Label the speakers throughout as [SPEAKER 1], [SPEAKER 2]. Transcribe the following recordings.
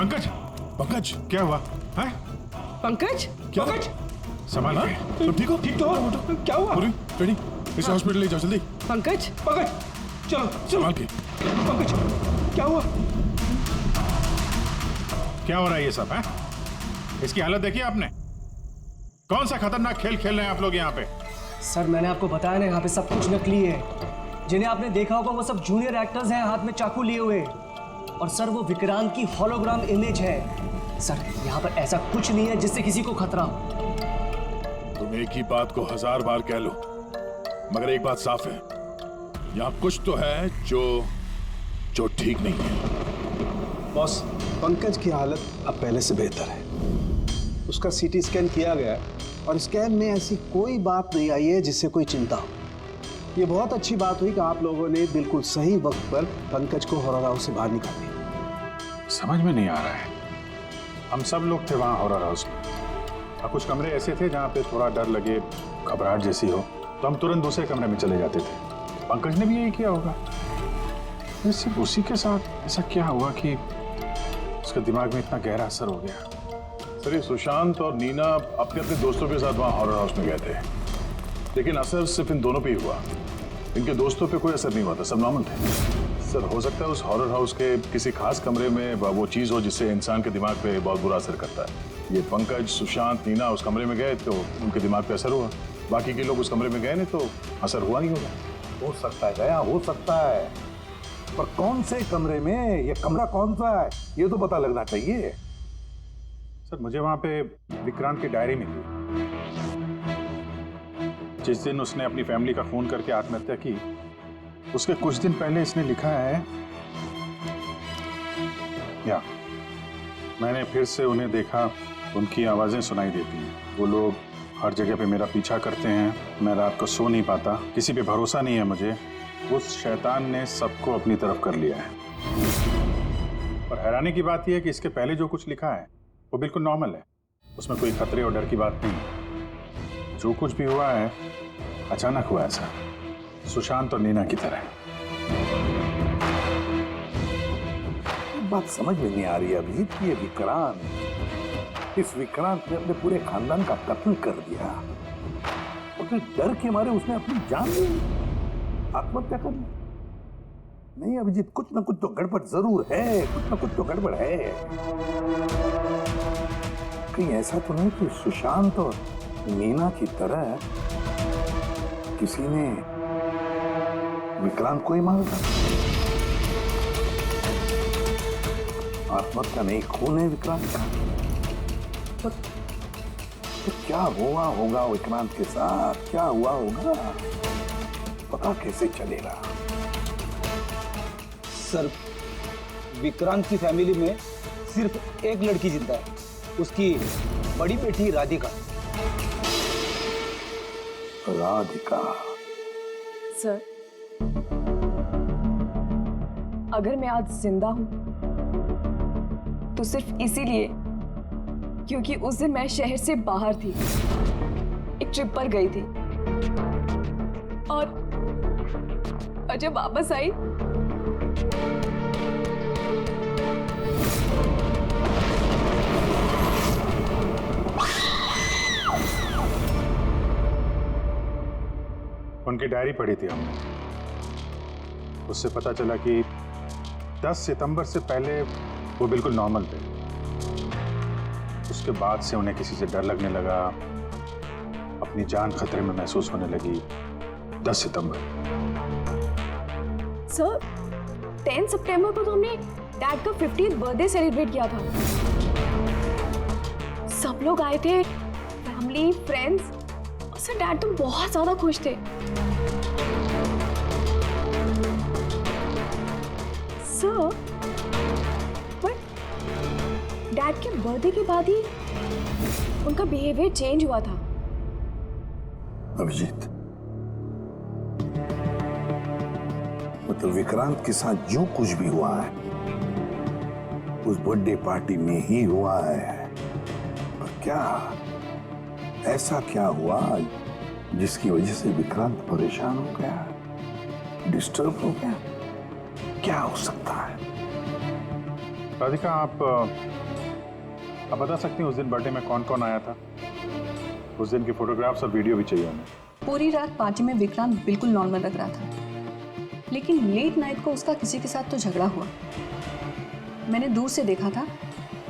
[SPEAKER 1] पंकज, पंकज क्या हुआ है?
[SPEAKER 2] पंकज,
[SPEAKER 1] क्या?
[SPEAKER 2] पंकज,
[SPEAKER 1] संभाल के, तुम ठीक हो?
[SPEAKER 2] ठीक तो हो? क्या हुआ?
[SPEAKER 1] पूरी रेडी, इसे हॉस्पिटल ले जाओ जल्दी।
[SPEAKER 2] पंकज, पंकज, चलो चलो।
[SPEAKER 1] संभाल के।
[SPEAKER 2] पंकज, क्या हुआ?
[SPEAKER 1] क्या हो रहा है ये सब है? इसकी हालत देखी आपने? कौन सा खतरनाक खेल खेल रहे हैं आप लोग यहाँ पे?
[SPEAKER 3] सर मैंने आपको बताया ना, यहाँ पे सब कुछ नकली है। जिन्हें आपने देखा होगा वो सब जूनियर एक्टर्स हैं, हाथ में चाकू लिए हुए। और सर वो विक्रांत की होलोग्राम इमेज है। सर यहाँ पर ऐसा कुछ नहीं है जिससे किसी को खतरा हो।
[SPEAKER 1] तुम एक ही बात को 1000 बार कह लो, मगर एक बात साफ है, यहाँ कुछ तो है जो ठीक नहीं है।
[SPEAKER 4] बॉस, पंकज की हालत अब पहले से बेहतर है। उसका सीटी स्कैन किया गया है और स्कैन में ऐसी कोई बात नहीं आई है जिससे कोई चिंता हो। ये बहुत अच्छी बात हुई कि आप लोगों ने बिल्कुल सही वक्त पर पंकज को हॉरर हाउस से बाहर निकाल दिया।
[SPEAKER 1] समझ में नहीं आ रहा है, हम सब लोग थे वहाँ हॉरर हाउस में, और कुछ कमरे ऐसे थे जहाँ पे थोड़ा डर लगे, घबराहट जैसी हो तो हम तुरंत दूसरे कमरे में चले जाते थे। पंकज ने भी यही किया होगा। सिर्फ उसी के साथ ऐसा क्या हुआ कि उसके दिमाग में इतना गहरा असर हो गया?
[SPEAKER 5] सर ये सुशांत और नीना अपने अपने दोस्तों के साथ वहाँ हॉरर हाउस में गए थे, लेकिन असर सिर्फ इन दोनों पे ही हुआ। इनके दोस्तों पे कोई असर नहीं हुआ था, सब नॉर्मल थे। सर हो सकता है उस हॉरर हाउस के किसी खास कमरे में वो चीज़ हो जिससे इंसान के दिमाग पे बहुत बुरा असर करता है। ये पंकज, सुशांत, नीना उस कमरे में गए तो उनके दिमाग पे असर हुआ, बाकी के लोग उस कमरे में गए नहीं तो असर हुआ नहीं होगा।
[SPEAKER 6] हो सकता है गया, हो सकता है, पर कौन से कमरे में, ये कमरा कौन सा है ये तो पता लगना चाहिए।
[SPEAKER 1] सर मुझे वहाँ पे विक्रांत की डायरी मिली, जिस दिन उसने अपनी फैमिली का खून करके आत्महत्या की, उसके कुछ दिन पहले इसने लिखा है, या मैंने फिर से उन्हें देखा, उनकी आवाजें सुनाई देती हैं। वो लोग हर जगह पे मेरा पीछा करते हैं, मैं रात को सो नहीं पाता, किसी पे भरोसा नहीं है मुझे। उस शैतान ने सबको अपनी तरफ कर लिया है। और हैरानी की बात यह है कि इसके पहले जो कुछ लिखा है वो बिल्कुल नॉर्मल है, उसमें कोई खतरे और डर की बात नहीं। जो कुछ भी हुआ है अचानक हुआ, ऐसा सुशांत और नीना की तरह।
[SPEAKER 6] बात समझ में नहीं आ रही अभिजीत कि ये विक्रांत, इस विक्रांत ने अपने पूरे खानदान का कत्ल कर दिया और फिर डर के मारे उसने अपनी जान ली, आत्महत्या कर ली। नहीं अभिजीत, कुछ ना कुछ तो गड़बड़ जरूर है, कुछ ना कुछ तो गड़बड़ है। कहीं ऐसा तो नहीं कि सुशांत और नीना की तरह किसी ने विक्रांत को ही मारा था? आत्महत्या नहीं, खून है विक्रांत का। तो क्या हुआ होगा विक्रांत के साथ, क्या हुआ होगा, पता कैसे चलेगा?
[SPEAKER 7] सर विक्रांत की फैमिली में सिर्फ एक लड़की जिंदा है, उसकी बड़ी बेटी राधिका।
[SPEAKER 6] राधिका?
[SPEAKER 8] सर अगर मैं आज जिंदा हूं तो सिर्फ इसीलिए क्योंकि उस दिन मैं शहर से बाहर थी, एक ट्रिप पर गई थी, और जब वापस आई
[SPEAKER 1] उनकी डायरी पढ़ी थी हमने, उससे पता चला कि 10 सितंबर से पहले वो बिल्कुल नॉर्मल थे। उसके बाद से उन्हें किसी से डर लगने लगा, अपनी जान खतरे में महसूस होने लगी। 10 सितंबर।
[SPEAKER 8] सर 10 सितंबर को तो हमने डैड का 50th बर्थडे सेलिब्रेट किया था। सब लोग आए थे, फैमिली, फ्रेंड्स, और सर डैड तो बहुत ज्यादा खुश थे। सर बट डैड के बर्थडे के बाद ही उनका बिहेवियर चेंज हुआ था।
[SPEAKER 6] अभिजीत, मतलब विक्रांत के साथ जो कुछ भी हुआ है उस बर्थडे पार्टी में ही हुआ है, पर क्या ऐसा क्या हुआ जिसकी वजह से विक्रांत परेशान हो गया, डिस्टर्ब हो गया? क्या हो सकता है?
[SPEAKER 1] राधिका, आप बता सकती हैं उस दिन बर्थडे में कौन कौन आया था? उस दिन की फोटोग्राफ्स और वीडियो भी चाहिए हमें।
[SPEAKER 8] पूरी रात पार्टी में विक्रांत बिल्कुल नॉर्मल लग रहा था, लेकिन लेट नाइट को उसका किसी के साथ तो झगड़ा हुआ। मैंने दूर से देखा था,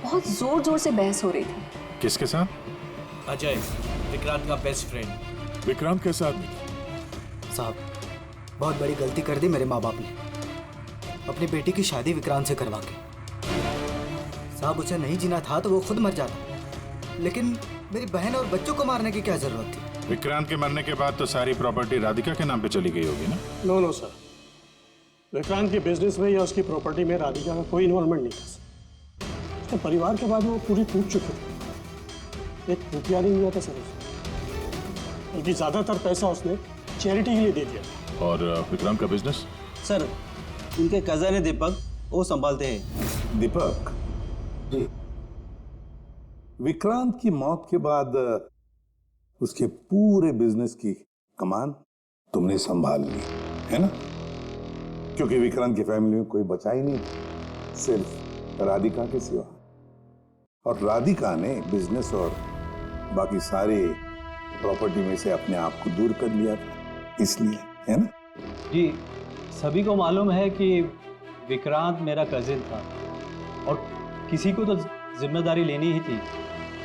[SPEAKER 8] बहुत जोर जोर से बहस हो रही थी।
[SPEAKER 1] किसके साथ?
[SPEAKER 9] अजय, विक्रांत का बेस्ट फ्रेंड।
[SPEAKER 5] विक्रांत कैसा आदमी?
[SPEAKER 9] साहब, बहुत बड़ी गलती कर दी मेरे माँ बाप ने, अपनी बेटी की शादी विक्रांत से करवा के। साहब, उसे नहीं जीना था तो वो खुद मर जाता, लेकिन मेरी बहन और बच्चों को मारने की क्या जरूरत थी?
[SPEAKER 1] विक्रांत के मरने के बाद तो सारी प्रॉपर्टी राधिका के नाम पे चली गई होगी ना?
[SPEAKER 10] नो सर, विक्रांत के बिजनेस में या उसकी प्रॉपर्टी में राधिका का कोई इन्वॉल्वमेंट नहीं था। उसके परिवार के बाद वो पूरी टूट चुकी थी। एक रुपया नहीं मिला था सर उसे, बल्कि ज्यादातर पैसा उसने चैरिटी के लिए दे दिया।
[SPEAKER 5] और विक्रांत का बिजनेस?
[SPEAKER 7] सर, उनके कजन है दीपक, वो संभालते हैं।
[SPEAKER 6] दीपक जी, विक्रांत की मौत के बाद उसके पूरे बिजनेस की कमान तुमने संभाल ली है ना? क्योंकि विक्रांत की फैमिली में कोई बचा ही नहीं, सिर्फ राधिका के सिवा। और राधिका ने बिजनेस और बाकी सारे प्रॉपर्टी में से अपने आप को दूर कर लिया था, इसलिए, है ना?
[SPEAKER 7] जी, सभी को मालूम है कि विक्रांत मेरा कजिन था और किसी को तो जिम्मेदारी लेनी ही थी,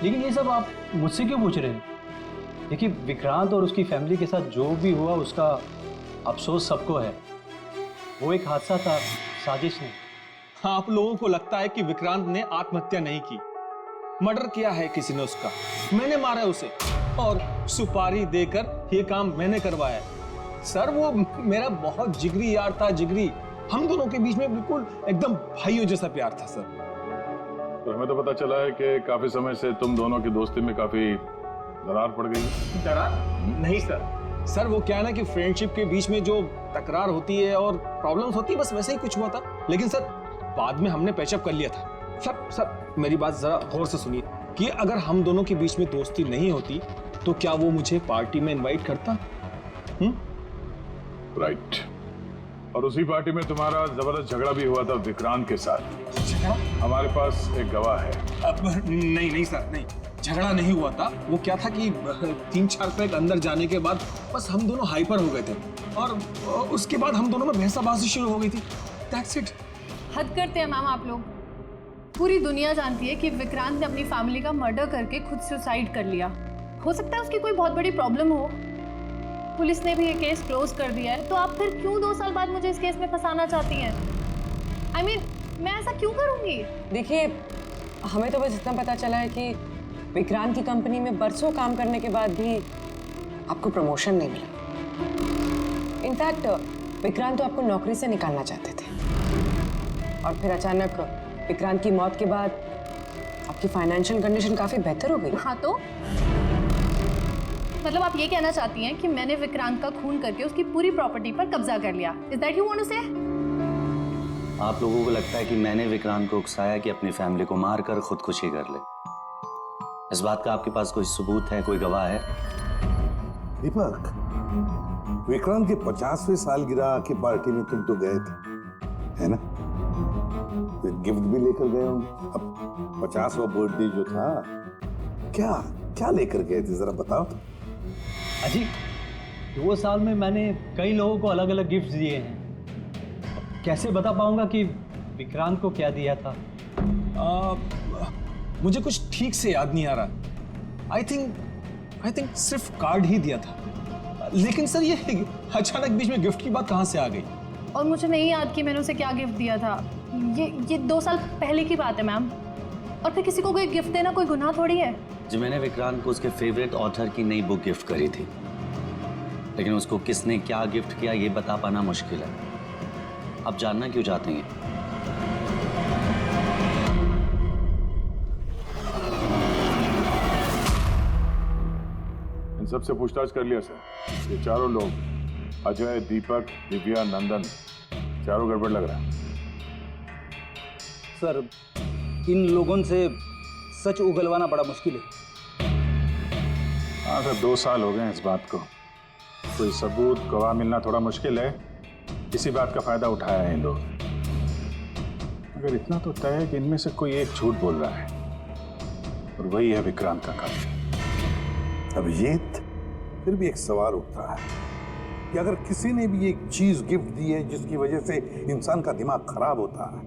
[SPEAKER 7] लेकिन ये सब आप मुझसे क्यों पूछ रहे हैं? देखिए, विक्रांत और उसकी फैमिली के साथ जो भी हुआ उसका अफसोस सबको है। वो एक हादसा था, साजिश नहीं।
[SPEAKER 2] आप लोगों को लगता है कि विक्रांत ने आत्महत्या नहीं की, मर्डर किया है किसी ने उसका। मैंने मारा उसे और सुपारी देकर ये काम मैंने करवाया है। सर, वो मेरा बहुत जिगरी यार था, जिगरी। हम दोनों के बीच में बिल्कुल एकदम भाइयों जैसा प्यार था सर।
[SPEAKER 5] तो हमें तो पता चला है कि काफी समय से तुम दोनों की दोस्ती में काफी दरार पड़ गई।
[SPEAKER 2] दरार? नहीं सर। सर, वो क्या है ना कि फ्रेंडशिप के बीच में जो तकरार होती है और प्रॉब्लम्स होती है, बस वैसे ही कुछ हुआ था। लेकिन सर, बाद में हमने पैचअप कर लिया था। सर मेरी बात जरा गौर से सुनिए कि अगर हम दोनों के बीच में दोस्ती नहीं होती तो क्या वो मुझे पार्टी में इनवाइट करता?
[SPEAKER 5] राइट। और उसी पार्टी में तुम्हारा जबरदस्त झगड़ा भी हुआ था विक्रांत के साथ।
[SPEAKER 2] झगड़ा?
[SPEAKER 5] हमारे पास एक गवाह है।
[SPEAKER 2] नहीं सर, नहीं, झगड़ा नहीं हुआ था। वो क्या था कि 3-4 पैक अंदर जाने के बाद बस हम दोनों हाइपर हो गए थे और उसके बाद हम दोनों में बहसाबाजी शुरू हो गई थी। That's it.
[SPEAKER 11] हद करते हैं मैम आप लोग। पूरी दुनिया जानती है कि विक्रांत ने अपनी फैमिली का मर्डर करके खुद सुसाइड कर लिया। हो सकता है उसकी कोई बहुत बड़ी प्रॉब्लम हो, पुलिस ने भी ये केस क्लोज कर दिया है, तो आप फिर क्यों 2 साल बाद मुझे इस केस में फंसाना चाहती हैं? I mean, मैं ऐसा क्यों करूंगी?
[SPEAKER 12] देखिए, हमें तो बस इतना पता चला है कि विक्रांत की कंपनी में बरसों काम करने के बाद भी आपको प्रमोशन नहीं मिला। इनफैक्ट विक्रांत तो आपको नौकरी से निकालना चाहते थे, और फिर अचानक विक्रांत की मौत के बाद आपकी फाइनेंशियल कंडीशन काफी बेहतर हो गई।
[SPEAKER 11] हाँ, तो मतलब आप ये कहना चाहती हैं कि मैंने विक्रांत का खून करके उसकी पूरी प्रॉपर्टी पर कब्जा कर लिया? Is that you want to say?
[SPEAKER 13] आप लोगों को लगता है कि मैंने विक्रांत को उकसाया कि अपनी फैमिली को मारकर खुदकुशी कर ले? इस बात का आपके पास कोई सबूत है, कोई गवाह है?
[SPEAKER 6] दीपक, विक्रांत के 50वें सालगिरह की पार्टी में तुम तो गए थे, है ना? गिफ्ट भी लेकर गए होंगे। अब 50वां बर्थडे जो था, क्या लेकर गए थे, जरा बताओ तो।
[SPEAKER 7] अजी, 2 साल में मैंने कई लोगों को अलग अलग गिफ्ट दिए हैं। कैसे बता पाऊंगा कि विक्रांत को क्या दिया था?
[SPEAKER 2] मुझे कुछ ठीक से याद नहीं आ रहा। आई थिंक सिर्फ कार्ड ही दिया था। लेकिन सर, ये अचानक बीच में गिफ्ट की बात कहाँ से आ गई?
[SPEAKER 11] और मुझे नहीं याद कि मैंने उसे क्या गिफ्ट दिया था। ये 2 साल पहले की बात है मैम। और फिर किसी को कोई गिफ्ट देना कोई गुनाह थोड़ी है।
[SPEAKER 13] जी, मैंने विक्रांत को उसके फेवरेट ऑथर की नई बुक गिफ्ट करी थी, लेकिन उसको किसने क्या गिफ्ट किया ये बता पाना मुश्किल है। आप जानना क्यों चाहते हैं?
[SPEAKER 5] इन सबसे पूछताछ कर लिया सर। ये चारों लोग, अजय, दीपक, दिव्या, नंदन, चारों गड़बड़ लग रहा है।
[SPEAKER 7] सर, इन लोगों से सच उगलवाना बड़ा मुश्किल है।
[SPEAKER 1] हाँ सर, 2 साल हो गए हैं इस बात को। कोई सबूत, गवाह मिलना थोड़ा मुश्किल है। इसी बात का फायदा उठाया है इन लोग। मगर इतना तो तय है कि इनमें से कोई एक झूठ बोल रहा है और वही है विक्रांत का कातिल।
[SPEAKER 6] अभिजीत, फिर भी एक सवाल उठता है कि अगर किसी ने भी एक चीज गिफ्ट दी है जिसकी वजह से इंसान का दिमाग खराब होता है,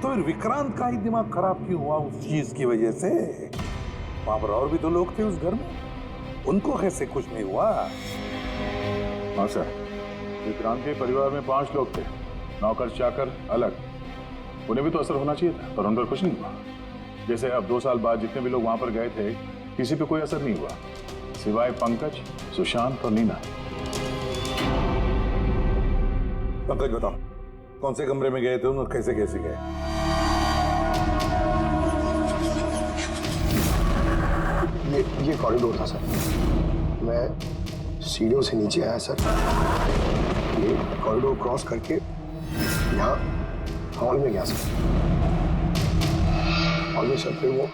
[SPEAKER 6] तो फिर विक्रांत का ही दिमाग खराब क्यों हुआ उस चीज की वजह से? वहां पर और भी तो लोग थे उस घर में, उनको कैसे कुछ नहीं हुआ?
[SPEAKER 5] हाँ सर, विक्रांत के परिवार में 5 लोग थे, नौकर चाकर अलग, उन्हें भी तो असर होना चाहिए था, पर उन पर कुछ नहीं हुआ। जैसे अब 2 साल बाद जितने भी लोग वहां पर गए थे, किसी पे कोई असर नहीं हुआ, सिवाय पंकज, सुशांत और नीना।
[SPEAKER 6] पंकज बताओ, कौन से कमरे में गए थे और कैसे कैसे गए?
[SPEAKER 14] ये कॉरिडोर था सर। मैं सीढ़ियों से नीचे आया सर, ये कॉरिडोर क्रॉस करके यहाँ हॉल में गया सर। हॉल में सर फिर वो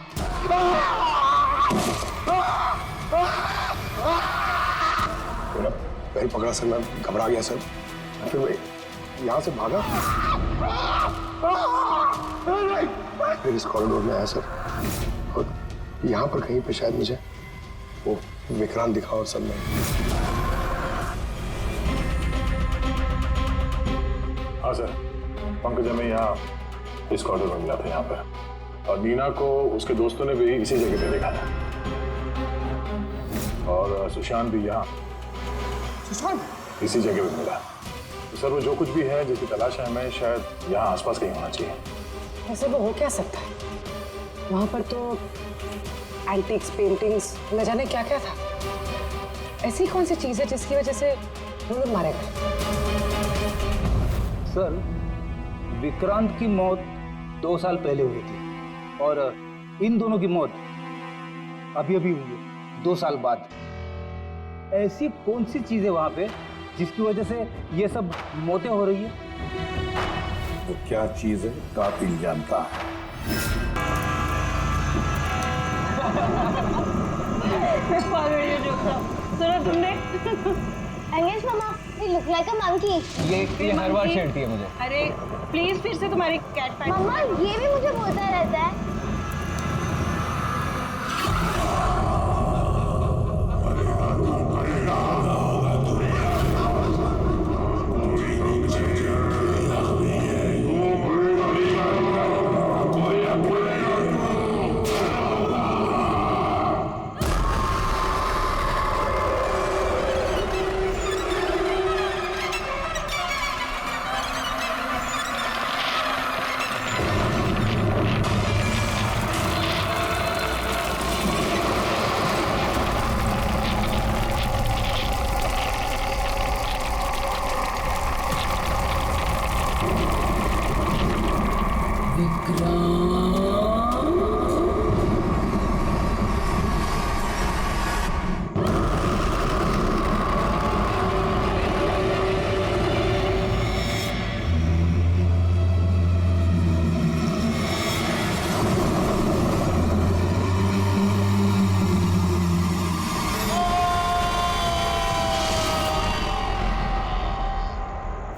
[SPEAKER 14] मेरा पैर पकड़ा सर, मैं घबरा गया सर। फिर मैं यहाँ से भागा, फिर इस कॉरिडोर में आया सर और यहाँ पर कहीं पे शायद मुझे वो विक्रांत दिखा और सब में।
[SPEAKER 5] हाँ सर, पंकज हमें यहाँ इस कॉरिडोर में मिला था यहाँ पर, और नीना को उसके दोस्तों ने भी इसी जगह पे देखा था, और सुशांत भी यहाँ इसी जगह पे मिला। तो सर वो जो कुछ भी है जिसकी तलाश है हमें, शायद यहाँ आसपास कहीं होना चाहिए।
[SPEAKER 12] वैसे वो हो क्या सकता है? वहां पर तो एंटीक्स, पेंटिंग्स, न जाने क्या क्या था। ऐसी कौन सी चीज है जिसकी वजह से वो लोग मारे गए?
[SPEAKER 15] सर, विक्रांत की मौत 2 साल पहले हुई थी और इन दोनों की मौत अभी अभी हुई है 2 साल बाद। ऐसी कौन सी चीज है वहां पे जिसकी वजह से ये सब मौतें हो रही है?
[SPEAKER 6] तो क्या चीज है कातिल जानता है।
[SPEAKER 12] सुनो तुमने?
[SPEAKER 16] अंगेज मामा, ये लुक लाइक अ मंकी।
[SPEAKER 15] ये हर बार छेड़ती है मुझे।
[SPEAKER 12] अरे प्लीज फिर से तुम्हारी कैट पैट।
[SPEAKER 16] मम्मा ये भी मुझे बोलता रहता है।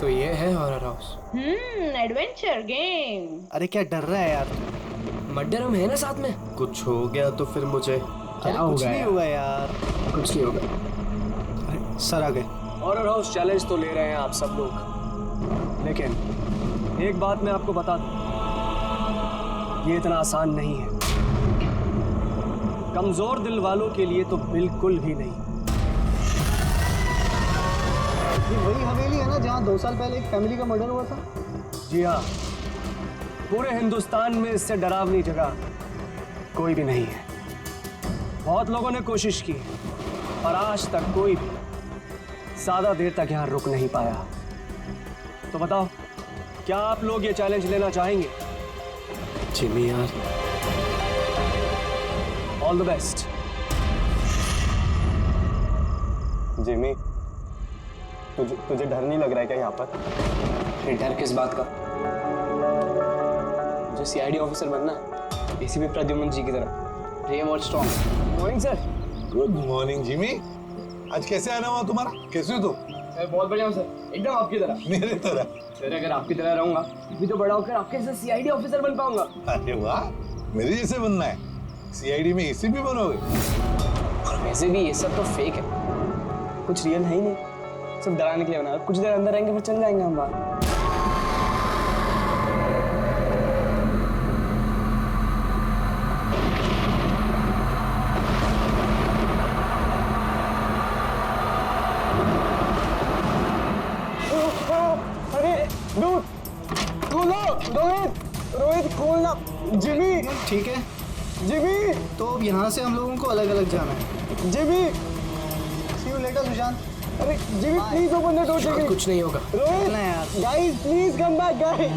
[SPEAKER 3] तो ये है हॉरर हाउस।
[SPEAKER 12] Adventure game.
[SPEAKER 9] अरे क्या डर रहा है यार?
[SPEAKER 3] मर्डर हम है ना साथ में।
[SPEAKER 14] कुछ हो गया तो फिर मुझे
[SPEAKER 9] क्या कुछ नहीं होगा यार,
[SPEAKER 14] कुछ नहीं होगा।
[SPEAKER 9] अरे सर आ गए।
[SPEAKER 3] हॉरर हाउस चैलेंज तो ले रहे हैं आप सब लोग, लेकिन एक बात मैं आपको बता दूं, ये इतना आसान नहीं है। कमजोर दिल वालों के लिए तो बिल्कुल भी नहीं।
[SPEAKER 9] ये वही हवेली है ना जहाँ 2 साल पहले एक फैमिली का मर्डर हुआ था?
[SPEAKER 3] जी हाँ, पूरे हिंदुस्तान में इससे डरावनी जगह कोई भी नहीं है। बहुत लोगों ने कोशिश की और आज तक कोई भी ज्यादा देर तक यहाँ रुक नहीं पाया। तो बताओ, क्या आप लोग ये चैलेंज लेना चाहेंगे?
[SPEAKER 14] जिमी यार,
[SPEAKER 3] ऑल द बेस्ट।
[SPEAKER 14] जिमी, तुझे डर नहीं लग रहा है क्या यहाँ पर?
[SPEAKER 3] डर किस बात का? मुझे सीआईडी ऑफिसर बनना है, एसीपी प्रद्युमन जी की तरह। ब्रेव और strong. Morning sir.
[SPEAKER 6] Good morning Jimmy. आज कैसे आना हुआ तुम्हारा? कैसे हो तुम?
[SPEAKER 3] मैं बहुत बढ़िया हूँ सर, एकदम आपकी तरह।
[SPEAKER 6] मेरे तरह?
[SPEAKER 3] सर अगर आपकी तरह रहूंगा भी तो बड़ा होकर आपके जैसे सीआईडी ऑफिसर बन पाऊंगा।
[SPEAKER 6] अरे वाह, मेरे जैसे बनना है? सीआईडी में एसीपी बनोगे?
[SPEAKER 3] और वैसे भी ये सब तो फेक है, कुछ रियल है ही नहीं, सब डराने के लिए बना। कुछ देर अंदर रहेंगे फिर चल जाएंगे हम बाहर।
[SPEAKER 9] रोहित खोलना। जिमी ठीक है जिमी, तो अब यहाँ से हम लोगों को अलग अलग जाना है। Jimmy see you later Sushant.
[SPEAKER 3] अरे Jimmy please open the door. कुछ नहीं होगा
[SPEAKER 9] Rohit,
[SPEAKER 3] guys please come back guys.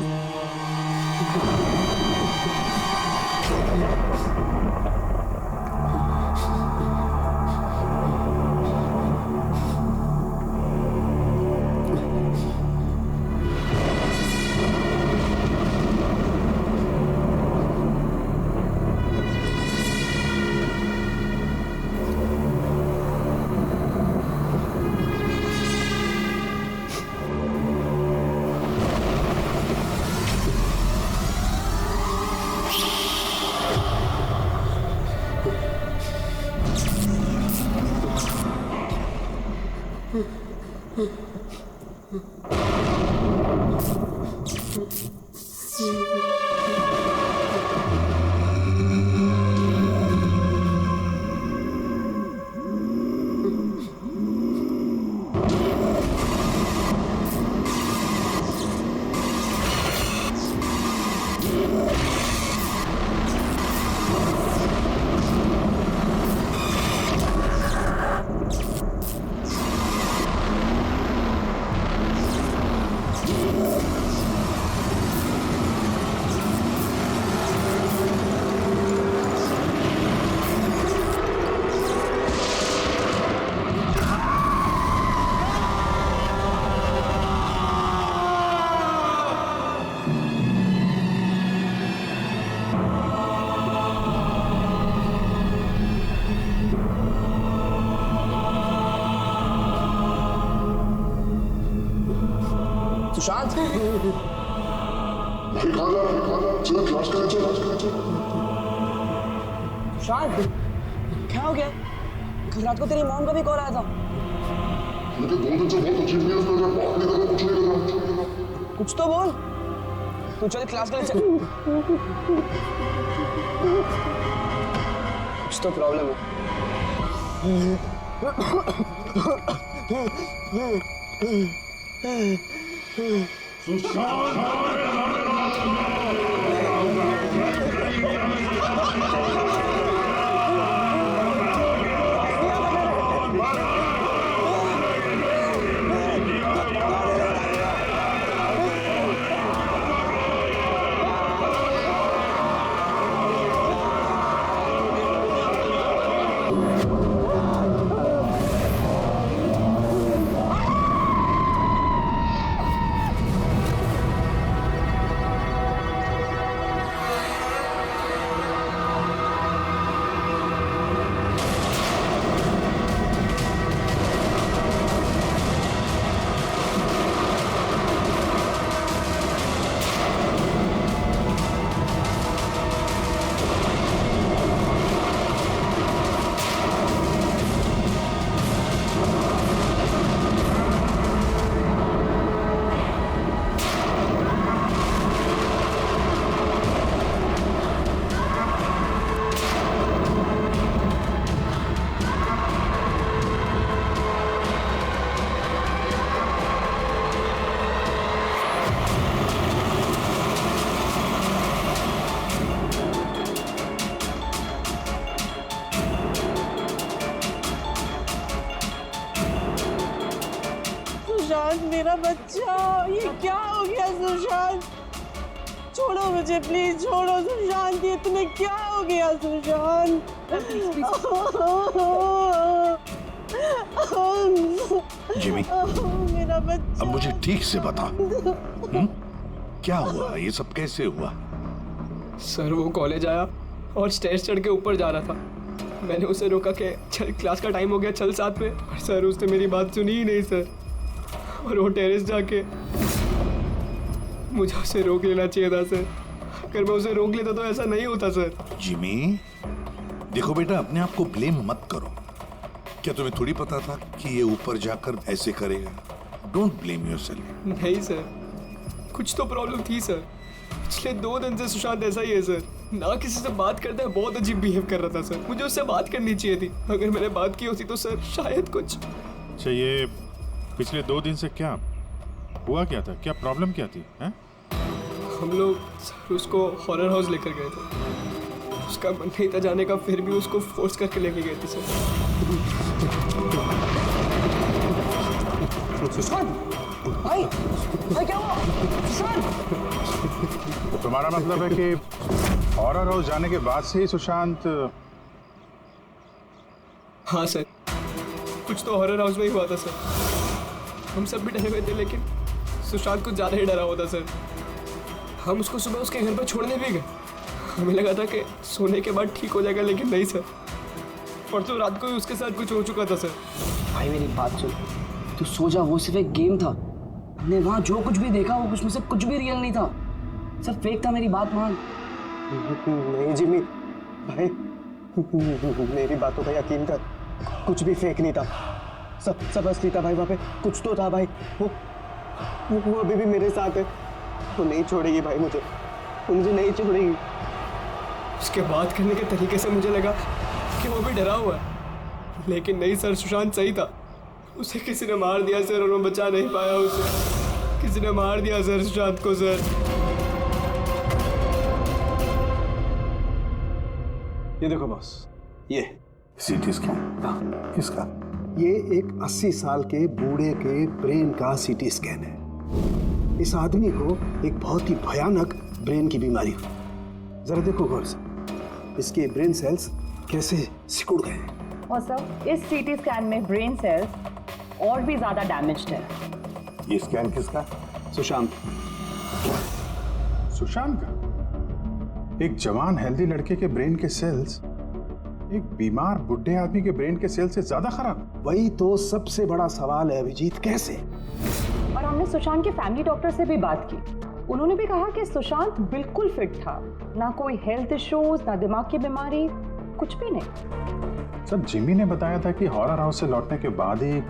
[SPEAKER 14] Sushant
[SPEAKER 3] Sushant क्या हो गया? कल रात को तेरी मॉम का भी कॉल आया था।
[SPEAKER 14] मुझे 2 दिन से बहुत अजीब न्यूज़ मिल रहा है, बात नहीं कर रहा, कुछ नहीं कर रहा।
[SPEAKER 3] कुछ तो बोल। तू चल क्लास के लिए चल। कुछ तो प्रॉब्लम है।
[SPEAKER 12] सुशांत मेरा बच्चा, ये क्या हो गया सुशांत? छोड़ो मुझे प्लीज, छोड़ो सुशांत, ये तुम्हें क्या हो गया सुशांत?
[SPEAKER 6] जिमी,
[SPEAKER 12] मेरा बच्चा,
[SPEAKER 6] अब मुझे ठीक से बता, क्या हुआ? ये सब कैसे हुआ?
[SPEAKER 3] सर वो कॉलेज आया और स्टेज चढ़ के ऊपर जा रहा था। मैंने उसे रोका कि चल क्लास का टाइम हो गया, चल साथ में, पर सर उसने मेरी बात सुनी ही नहीं सर। और वो टेरेस जाके मुझे उसे रोक लेना चाहिए था सर। अगर मैं उसे रोक लेता तो ऐसा नहीं होता सर।
[SPEAKER 6] जिमी, देखो बेटा, अपने आप को ब्लेम मत करो। क्या तुम्हें थोड़ी पता था कि ये ऊपर जाकर ऐसे करेगा? Don't blame yourself.
[SPEAKER 3] नहीं सर, कुछ तो प्रॉब्लम थी सर। पिछले 2 दिन से सुशांत ऐसा ही है सर, ना किसी से बात करता है, बहुत अजीब बिहेव कर रहा था सर। मुझे उससे बात करनी चाहिए थी, अगर मैंने बात की होती तो सर शायद कुछ।
[SPEAKER 1] अच्छा, ये पिछले 2 दिन से क्या हुआ, क्या था, क्या प्रॉब्लम क्या थी? हैं?
[SPEAKER 3] हम लोग सर उसको हॉरर हाउस लेकर गए थे। उसका मन नहीं था जाने का, फिर भी उसको फोर्स करके लेके गए थे सर।
[SPEAKER 9] भाई, भाई क्या हुआ?
[SPEAKER 1] तो तुम्हारा मतलब है कि हॉरर हाउस जाने के बाद से ही सुशांत?
[SPEAKER 3] हाँ सर, कुछ तो हॉरर हाउस में ही हुआ था सर। हम सब भी डरे हुए थे, लेकिन सुशांत कुछ ज़्यादा ही डरा हुआ था सर। हम उसको सुबह उसके घर पर छोड़ने भी गए। हमें लगा था कि सोने के बाद ठीक हो जाएगा, लेकिन नहीं सर। परसों रात को ही उसके साथ कुछ हो चुका था सर।
[SPEAKER 9] भाई मेरी बात सुन, तू सो जा, वो सिर्फ एक गेम था। हमने वहाँ जो कुछ भी देखा वो उसमें से कुछ भी रियल नहीं था, सब फेक था। मेरी बात मान।
[SPEAKER 3] नहीं जिमी भाई, मेरी बातों का यकीन कर, कुछ भी फेक नहीं था, सब असली था भाई। वहाँ पे कुछ तो था भाई। वो अभी भी मेरे साथ है। वो नहीं छोड़ेगी भाई मुझे, वो मुझे नहीं छोड़ेगी। उसके बात करने के तरीके से मुझे लगा कि वो भी डरा हुआ है, लेकिन नहीं सर, सुशांत सही था। उसे किसी ने मार दिया सर, और वो बचा नहीं पाया उसे। किसी ने मार दिया सर सुशांत को सर।
[SPEAKER 4] ये देखो बॉस, ये
[SPEAKER 6] सीटी स्कैन किसका?
[SPEAKER 4] ये एक 80 साल के बूढ़े के ब्रेन का सीटी स्कैन है। इस आदमी को एक बहुत ही भयानक ब्रेन की बीमारी हुई। जरा देखो गौर से, इसके ब्रेन सेल्स कैसे सिकुड़ गए हैं।
[SPEAKER 12] और सर, इस सीटी स्कैन में ब्रेन सेल्स और भी ज्यादा डैमेज्ड है।
[SPEAKER 6] ये स्कैन किसका?
[SPEAKER 4] सुशांत।
[SPEAKER 1] सुशांत का? एक जवान हेल्दी लड़के के ब्रेन के सेल्स एक बीमार बुढ़े आदमी के ब्रेन के सेल से ज्यादा खराब?
[SPEAKER 4] वही तो सबसे बड़ा सवाल है अभिजीत, कैसे?
[SPEAKER 12] और हमने सुशांत के फैमिली डॉक्टर से भी बात की। उन्होंने भी कहा कि सुशांत बिल्कुल फिट था, ना कोई हेल्थ इश्यूज, ना दिमाग की बीमारी, कुछ भी नहीं।
[SPEAKER 1] सर, जिमी ने बताया था कि हॉरर हाउस से लौटने के बाद ही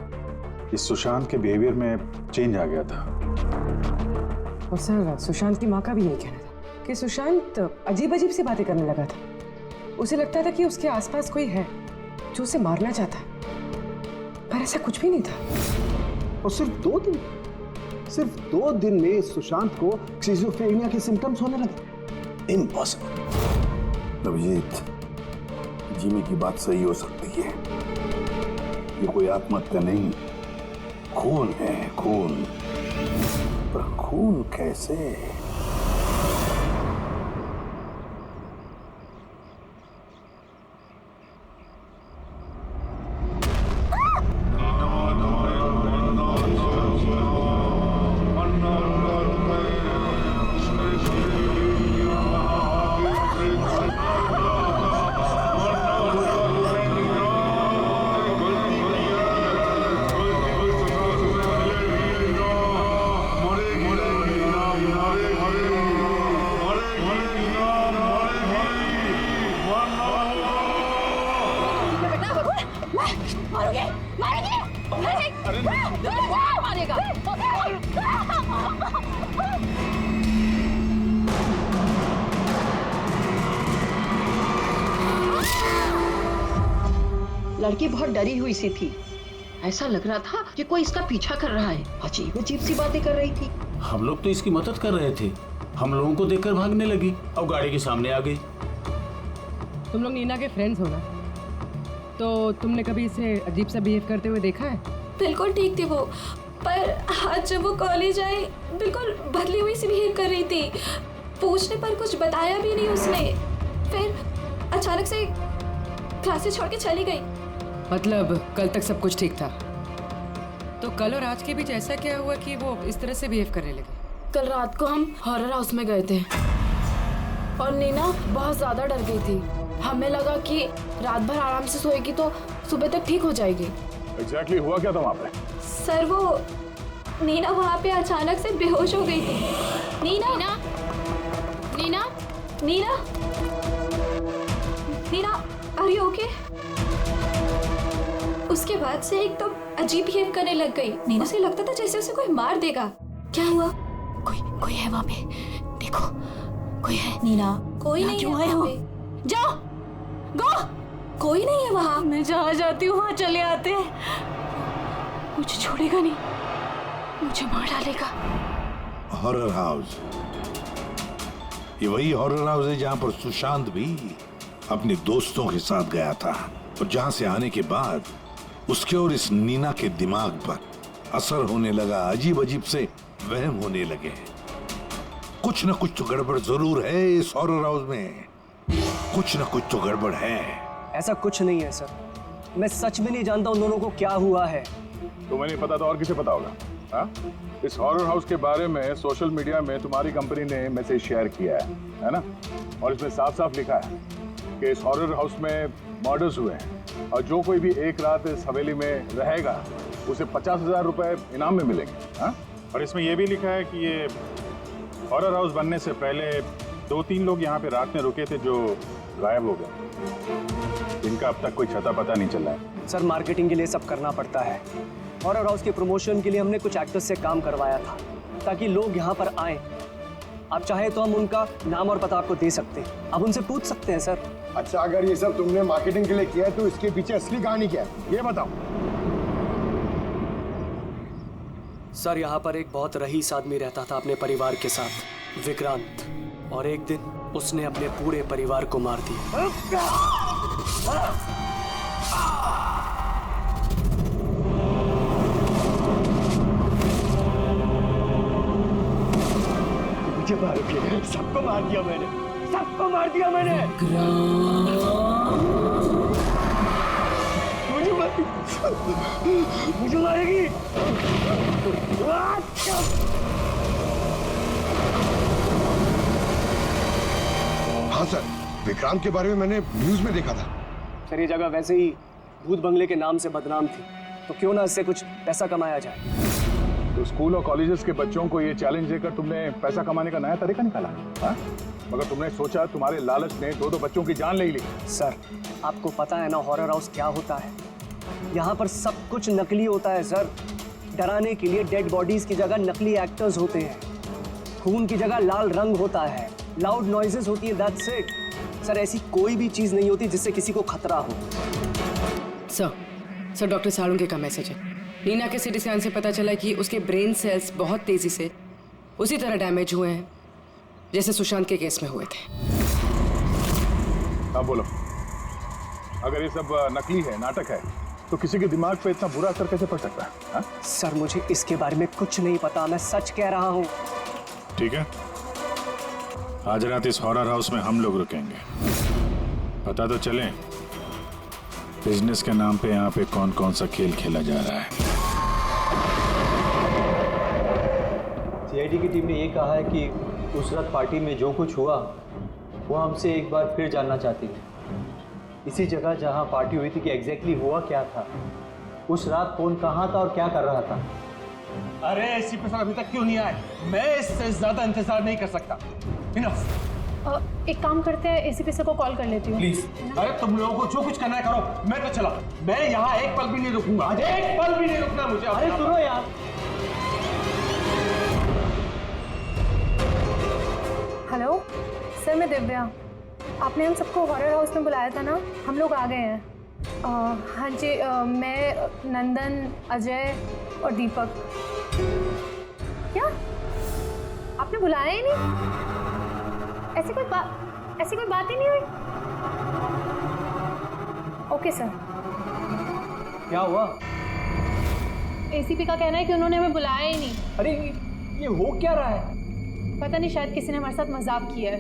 [SPEAKER 1] इस सुशांत के बिहेवियर में चेंज आ गया था।
[SPEAKER 12] और सर, सुशांत की माँ का भी यही कहना था कि सुशांत अजीब अजीब सी बातें करने लगा था। उसे लगता था कि उसके आसपास कोई है जो उसे मारना चाहता है, पर ऐसा कुछ भी नहीं था।
[SPEAKER 4] और सिर्फ 2 दिन में सुशांत को स्किज़ोफ्रेनिया के सिम्टम्स होने लगे। इम्पॉसिबल।
[SPEAKER 6] अभिजीत, जिमी की बात सही हो सकती है। ये कोई आत्महत्या नहीं, खून है, खून। पर खून कैसे?
[SPEAKER 17] लड़की बहुत डरी हुई सी थी। ऐसा लग रहा था कि कोई इसका पीछा कर रहा है। अजीब अजीब सी बातें कर रही थी।
[SPEAKER 13] हम लोग तो इसकी मदद कर रहे थे, हम लोगों को देखकर भागने लगी और गाड़ी के सामने आ गई।
[SPEAKER 12] तुम लोग नीना के फ्रेंड्स हो ना, तो तुमने कभी इसे अजीब सा बिहेव करते हुए देखा है?
[SPEAKER 18] बिल्कुल ठीक थी वो, पर आज जब वो कॉलेज आई बिल्कुल बदली हुई सी बिहेव कर रही थी। पूछने पर कुछ बताया भी नहीं उसने, फिर अचानक से क्लासेस छोड़ के चली गई।
[SPEAKER 12] मतलब कल तक सब कुछ ठीक था, तो कल और आज के बीच ऐसा क्या हुआ कि वो इस तरह से बिहेव करने लगे?
[SPEAKER 18] कल रात को हम हॉरर हाउस में गए थे और नीना बहुत ज्यादा डर गई थी। हमें लगा कि रात भर आराम से सोएगी तो सुबह तक ठीक हो जाएगी।
[SPEAKER 5] एग्जैक्टली हुआ क्या था वहाँ पे?
[SPEAKER 18] सर वो नीना वहाँ पे अचानक से बेहोश हो गई थी। Nina Nina Nina Nina Nina are you okay? उसके बाद से एकदम अजीब बिहेव करने लग गई। नीना से लगता था जैसे उसे कोई मार देगा। क्या हुआ? कोई है वहाँ पे, देखो कोई है। नीना कोई नहीं है वहाँ पे। जाओ गो, कोई नहीं है वहाँ। मैं जहाँ जाती हूँ वहाँ चले आते हैं। मुझे छोड़ेगा नहीं, मुझे मार डालेगा।
[SPEAKER 6] हॉरर हाउस, ये वही हॉरर हाउस है जहाँ पर सुशांत भी अपने दोस्तों के साथ गया था और जहाँ से आने के बाद उसके और इस नीना के दिमाग पर असर होने लगा। अजीब अजीब से वहम होने लगे। कुछ न कुछ तो गड़बड़ जरूर है इस हॉरर हाउस में, कुछ न कुछ तो गड़बड़ है।
[SPEAKER 3] ऐसा कुछ नहीं है सर, मैं सच में नहीं जानता उन दोनों को क्या हुआ है।
[SPEAKER 5] तुम्हें नहीं पता तो और किसे पता होगा? हाँ? इस हॉरर हाउस के बारे में सोशल मीडिया में तुम्हारी कंपनी ने मैसेज शेयर किया है ना? और इसमें साफ साफ लिखा है कि इस हॉरर हाउस में मर्डर्स हुए हैं और जो कोई भी एक रात इस हवेली में रहेगा उसे 50,000 रुपए इनाम में मिलेंगे। हाँ?
[SPEAKER 1] और इसमें यह भी लिखा है कि ये हॉरर हाउस बनने से पहले 2-3 लोग यहाँ पे रात में रुके थे जो गायब हो गए। इनका अब तक कोई छता पता नहीं चला है।
[SPEAKER 3] सर मार्केटिंग के लिए सब करना पड़ता है। हॉरर हाउस के प्रमोशन के लिए हमने कुछ एक्टर्स से काम करवाया था ताकि लोग यहाँ पर आए। आप चाहे तो हम उनका नाम और पता आपको दे सकते हैं, आप उनसे पूछ सकते हैं सर।
[SPEAKER 14] अच्छा, अगर ये सब तुमने मार्केटिंग के लिए किया है तो इसके पीछे असली कहानी क्या है ये बताओ।
[SPEAKER 3] सर यहाँ पर एक बहुत रईस आदमी रहता था अपने परिवार के साथ, विक्रांत, और एक दिन उसने अपने पूरे परिवार को मार दिया। मुझे मार दिया, सबको मार दिया मैंने, सबको मार दिया मैंने। मुझे मारेगी।
[SPEAKER 14] हाँ सर, विक्रांत के बारे में मैंने न्यूज में देखा था।
[SPEAKER 3] सर ये जगह वैसे ही भूत बंगले के नाम से बदनाम थी, तो क्यों ना इससे कुछ पैसा कमाया जाए।
[SPEAKER 5] तो स्कूल और कॉलेजेस के बच्चों को ये चैलेंज देकर तुमने पैसा कमाने का नया तरीका निकाला। हाँ? मगर तुमने सोचा तुम्हारे लालच ने 2 बच्चों की जान ले ली।
[SPEAKER 3] सर आपको पता है ना हॉरर हाउस क्या होता है? यहाँ पर सब कुछ नकली होता है सर। डराने के लिए डेड बॉडीज की जगह नकली एक्टर्स होते हैं, खून की जगह लाल रंग होता है, लाउड नॉइजेस होती है, दैट्स इट। सर ऐसी कोई भी चीज नहीं होती जिससे किसी को खतरा हो।
[SPEAKER 12] सर डॉक्टर सालुंके का मैसेज है। नीना के सीटी स्कैन से पता चला कि उसके ब्रेन सेल्स बहुत तेजी से उसी तरह डैमेज हुए हैं जैसे सुशांत के केस में हुए थे।
[SPEAKER 5] अब बोलो, अगर ये सब नकली है, नाटक है, तो किसी के दिमाग पे इतना बुरा असर कैसे पड़ सकता है? हा?
[SPEAKER 3] सर मुझे इसके बारे में कुछ नहीं पता, मैं सच कह रहा हूँ।
[SPEAKER 1] ठीक है, आज रात इस हॉरर हाउस में हम लोग रुकेंगे। पता तो चले बिजनेस के नाम पे यहाँ पे कौन कौन सा खेल खेला जा रहा है।
[SPEAKER 7] सीआईडी की टीम ने ये कहा है कि उस रात पार्टी में जो कुछ हुआ वो हमसे एक बार फिर जानना चाहती है। इसी जगह जहाँ पार्टी हुई थी कि एग्जैक्टली हुआ क्या था, उस रात कौन कहाँ था और क्या कर रहा था।
[SPEAKER 2] अरे एसीपी सर अभी तक क्यों नहीं आए? मैं इससे ज्यादा इंतजार नहीं कर सकता।
[SPEAKER 11] एक काम करते हैं, एसीपी सर को कॉल कर लेती हूँ।
[SPEAKER 2] प्लीज। अरे तुम लोगों को जो कुछ करना है करो, मैं तो चला। मैं यहाँ एक पल भी नहीं रुकूंगा, एक पल भी नहीं रुकना मुझे।
[SPEAKER 3] अरे सुनो यार।
[SPEAKER 11] हेलो सर, मैं दिव्या। आपने हम सबको हॉरर हाउस में बुलाया था ना, हम लोग आ गए हैं। हाँ जी, मैं, नंदन, अजय और दीपक। क्या आपने बुलाया ही नहीं? ऐसी कोई बात ही नहीं हुई? Okay sir.
[SPEAKER 7] क्या हुआ?
[SPEAKER 11] एसीपी का कहना है कि उन्होंने हमें बुलाया ही नहीं।
[SPEAKER 7] अरे ये हो क्या रहा है?
[SPEAKER 11] पता नहीं, शायद किसी ने हमारे साथ मजाक किया है।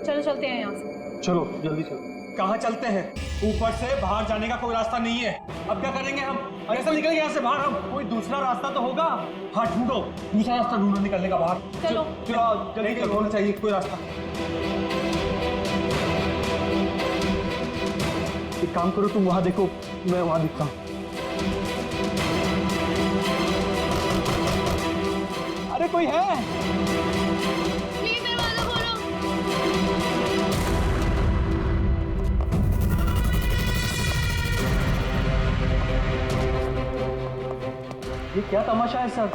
[SPEAKER 11] चलो चलते हैं यहाँ से।
[SPEAKER 2] चलो जल्दी चलो। कहाँ चलते हैं? ऊपर से बाहर जाने का कोई रास्ता नहीं है। अब क्या करेंगे हम? अरे ऐसा निकलेंगे यहाँ से बाहर हम? कोई दूसरा रास्ता तो होगा। हाँ ढूंढो, दूसरा रास्ता ढूंढो निकलने का बाहर।
[SPEAKER 11] चलो
[SPEAKER 2] चलो जल्दी होना चाहिए कोई रास्ता।
[SPEAKER 3] एक काम करो, तुम वहां देखो, मैं वहां देखता हूँ।
[SPEAKER 7] अरे कोई है?
[SPEAKER 11] प्लीज दरवाजा खोलो।
[SPEAKER 7] ये क्या तमाशा है सर?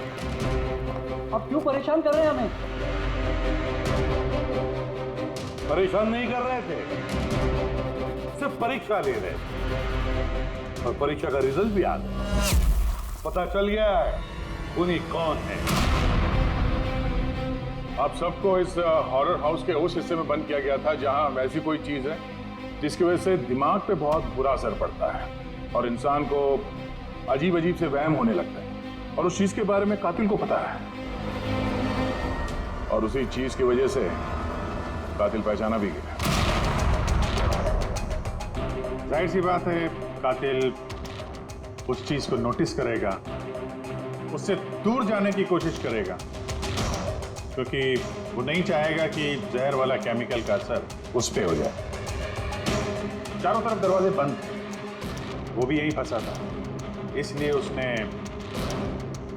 [SPEAKER 7] आप क्यों परेशान कर रहे हैं हमें?
[SPEAKER 5] परेशान नहीं कर रहे थे, सिर्फ परीक्षा ले रहे थे। और परीक्षा का रिजल्ट भी आ गया, पता चल गया है उन्हीं कौन है। आप सबको इस हॉरर हाउस के उस हिस्से में बंद किया गया था जहां वैसी कोई चीज है जिसकी वजह से दिमाग पे बहुत बुरा असर पड़ता है और इंसान को अजीब अजीब से वहम होने लगता है। और उस चीज के बारे में कातिल को पता है और उसी चीज की वजह से कातिल पहचाना भी गया।
[SPEAKER 1] जाहिर सी बात है कातिल उस चीज को नोटिस करेगा, उससे दूर जाने की कोशिश करेगा, क्योंकि वो नहीं चाहेगा कि जहर वाला केमिकल का असर उस पे हो जाए। चारों तरफ दरवाजे बंद थे, वो भी यही फंसा था, इसलिए उसने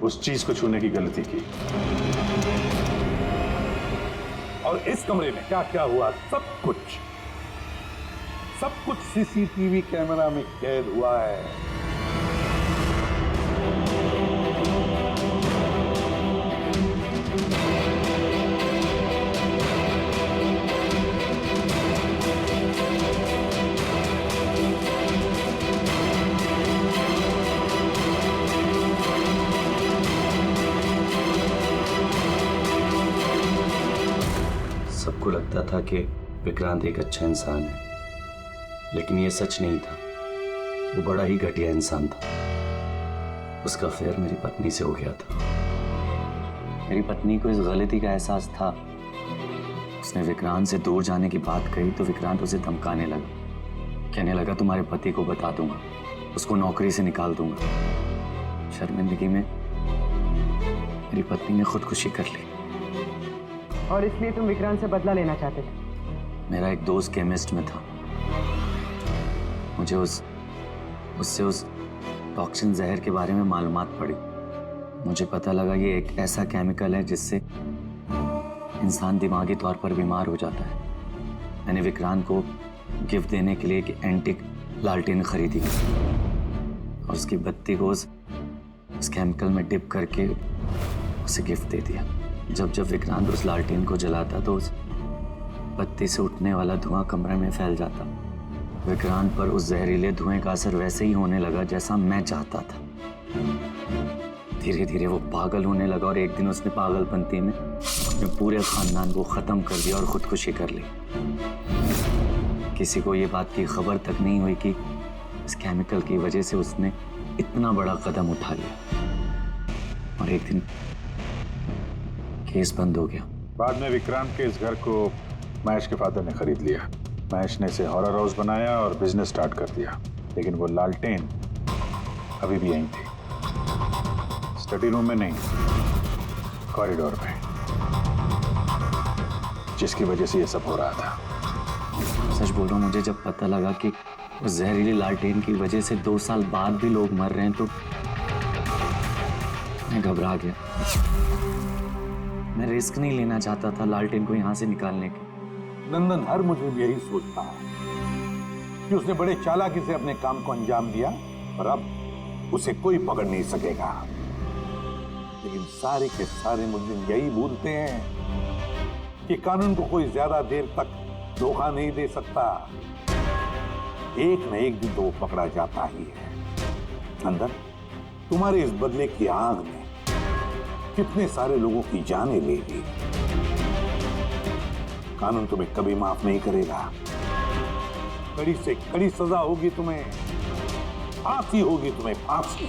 [SPEAKER 1] उस चीज को छूने की गलती की।
[SPEAKER 6] और इस कमरे में क्या क्या हुआ, सब कुछ सीसीटीवी कैमरा में कैद हुआ है।
[SPEAKER 13] सबको लगता था कि विक्रांत एक अच्छा इंसान है, लेकिन ये सच नहीं था। वो बड़ा ही घटिया इंसान था। उसका अफेयर मेरी पत्नी से हो गया था। मेरी पत्नी को इस गलती का एहसास था। उसने विक्रांत से दूर जाने की बात कही तो विक्रांत उसे धमकाने लगा, कहने लगा तुम्हारे पति को बता दूंगा, उसको नौकरी से निकाल दूंगा। शर्मिंदगी में मेरी पत्नी ने खुदकुशी कर ली।
[SPEAKER 12] और इसलिए तुम विक्रांत से बदला लेना चाहते थे?
[SPEAKER 13] मेरा एक दोस्त केमिस्ट में था, मुझे उससे उस टॉक्सिन जहर के बारे में मालूमात पड़ी। मुझे पता लगा ये एक ऐसा केमिकल है जिससे इंसान दिमागी तौर पर बीमार हो जाता है। मैंने विक्रांत को गिफ्ट देने के लिए एक एंटीक लालटेन खरीदी और उसकी बत्ती को उस केमिकल में डिप करके उसे गिफ्ट दे दिया। जब जब विक्रांत उस लालटेन को जलाता तो उस बत्ती से उठने वाला धुआं कमरे में फैल जाता। विक्रांत पर उस जहरीले धुएं का असर वैसे ही होने लगा जैसा मैं चाहता था। धीरे धीरे वो पागल होने लगा और एक दिन उसने पागलपंती में अपने पूरे खानदान को खत्म कर दिया और खुदकुशी कर ली। किसी को ये बात की खबर तक नहीं हुई कि इस केमिकल की वजह से उसने इतना बड़ा कदम उठा लिया। और एक दिन केस बंद हो गया।
[SPEAKER 1] बाद में विक्रांत के इस घर को महेश के फादर ने खरीद लिया। महेश ने इसे हॉरर हाउस बनाया और बिजनेस स्टार्ट कर दिया, लेकिन वो लालटेन अभी भी यहीं थी। स्टडी रूम में नहीं, कॉरिडोर में, जिसकी वजह से ये सब हो रहा था।
[SPEAKER 13] सच बोल रहा हूँ, मुझे जब पता लगा कि उस जहरीली लालटेन की वजह से 2 साल बाद भी लोग मर रहे हैं तो मैं घबरा गया। मैं रिस्क नहीं लेना चाहता था लालटेन को यहाँ से निकालने की।
[SPEAKER 6] नंदन हर मुझे भी यही सोचता है कि उसने बड़े चालाकी से अपने काम को अंजाम दिया और अब उसे कोई पकड़ नहीं सकेगा। लेकिन सारे के सारे मुजरिम यही भूलते हैं कि कानून को कोई ज्यादा देर तक धोखा नहीं दे सकता। एक न एक दिन तो वो पकड़ा जाता ही है। नंदन, तुम्हारे इस बदले की आग में कितने सारे लोगों की जानें ले ली। कानून तुम्हें कभी माफ नहीं करेगा। कड़ी से कड़ी सजा होगी तुम्हें, फांसी होगी तुम्हें, फांसी।